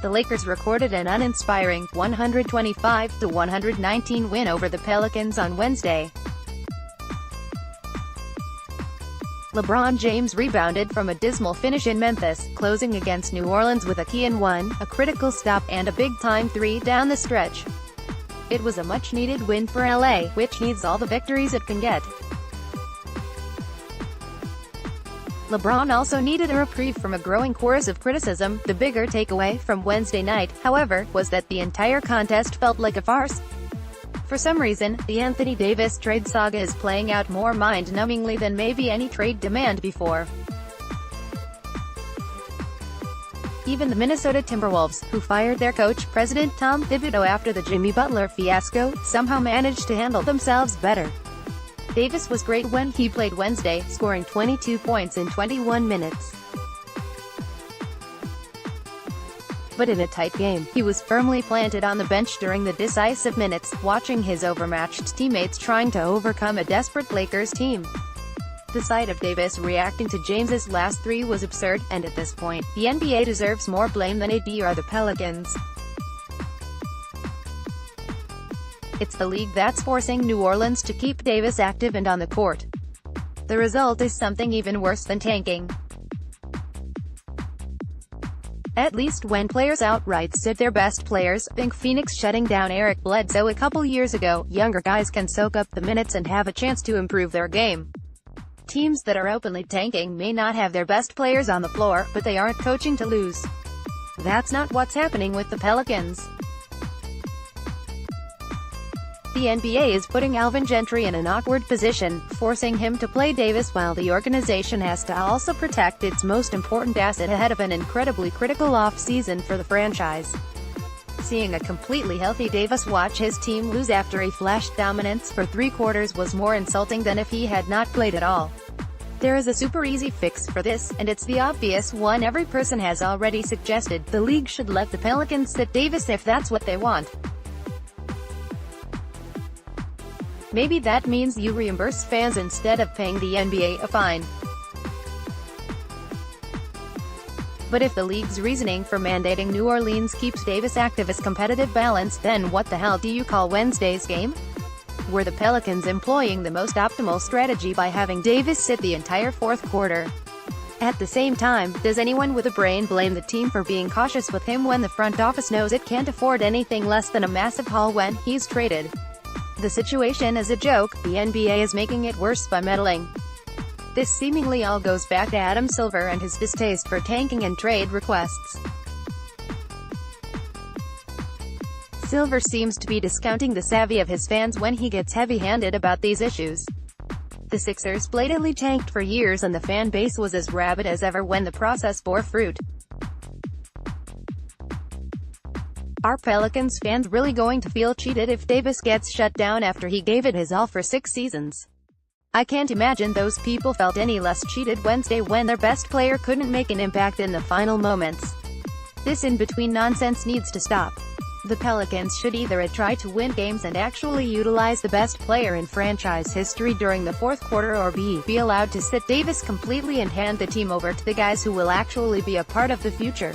the Lakers recorded an uninspiring 125-119 win over the Pelicans on Wednesday. LeBron James rebounded from a dismal finish in Memphis, closing against New Orleans with a key and one, a critical stop, and a big-time three down the stretch. It was a much-needed win for LA, which needs all the victories it can get. LeBron also needed a reprieve from a growing chorus of criticism. The bigger takeaway from Wednesday night, however, was that the entire contest felt like a farce. For some reason, the Anthony Davis trade saga is playing out more mind-numbingly than maybe any trade demand before. Even the Minnesota Timberwolves, who fired their coach, President Tom Thibodeau, after the Jimmy Butler fiasco, somehow managed to handle themselves better. Davis was great when he played Wednesday, scoring 22 points in 21 minutes. But in a tight game, he was firmly planted on the bench during the decisive minutes, watching his overmatched teammates trying to overcome a desperate Lakers team. The sight of Davis reacting to James's last three was absurd, and at this point, the NBA deserves more blame than AD or the Pelicans. It's the league that's forcing New Orleans to keep Davis active and on the court. The result is something even worse than tanking. At least when players outright sit their best players, think Phoenix shutting down Eric Bledsoe a couple years ago, younger guys can soak up the minutes and have a chance to improve their game. Teams that are openly tanking may not have their best players on the floor, but they aren't coaching to lose. That's not what's happening with the Pelicans. The NBA is putting Alvin Gentry in an awkward position, forcing him to play Davis while the organization has to also protect its most important asset ahead of an incredibly critical off-season for the franchise. Seeing a completely healthy Davis watch his team lose after he flashed dominance for 3 quarters was more insulting than if he had not played at all. There is a super easy fix for this, and it's the obvious one every person has already suggested: the league should let the Pelicans sit Davis if that's what they want. Maybe that means you reimburse fans instead of paying the NBA a fine. But if the league's reasoning for mandating New Orleans keeps Davis active as competitive balance, then what the hell do you call Wednesday's game? Were the Pelicans employing the most optimal strategy by having Davis sit the entire fourth quarter? At the same time, does anyone with a brain blame the team for being cautious with him when the front office knows it can't afford anything less than a massive haul when he's traded? The situation is a joke. The NBA is making it worse by meddling. This seemingly all goes back to Adam Silver and his distaste for tanking and trade requests. Silver seems to be discounting the savvy of his fans when he gets heavy-handed about these issues. The Sixers blatantly tanked for years and the fan base was as rabid as ever when the process bore fruit. Are Pelicans fans really going to feel cheated if Davis gets shut down after he gave it his all for 6 seasons? I can't imagine those people felt any less cheated Wednesday when their best player couldn't make an impact in the final moments. This in-between nonsense needs to stop. The Pelicans should either A, try to win games and actually utilize the best player in franchise history during the fourth quarter, or B, be allowed to sit Davis completely and hand the team over to the guys who will actually be a part of the future.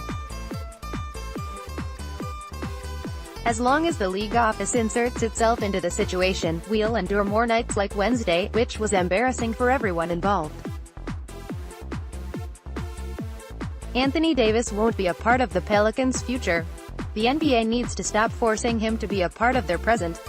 As long as the league office inserts itself into the situation, we'll endure more nights like Wednesday, which was embarrassing for everyone involved. Anthony Davis won't be a part of the Pelicans' future. The NBA needs to stop forcing him to be a part of their present.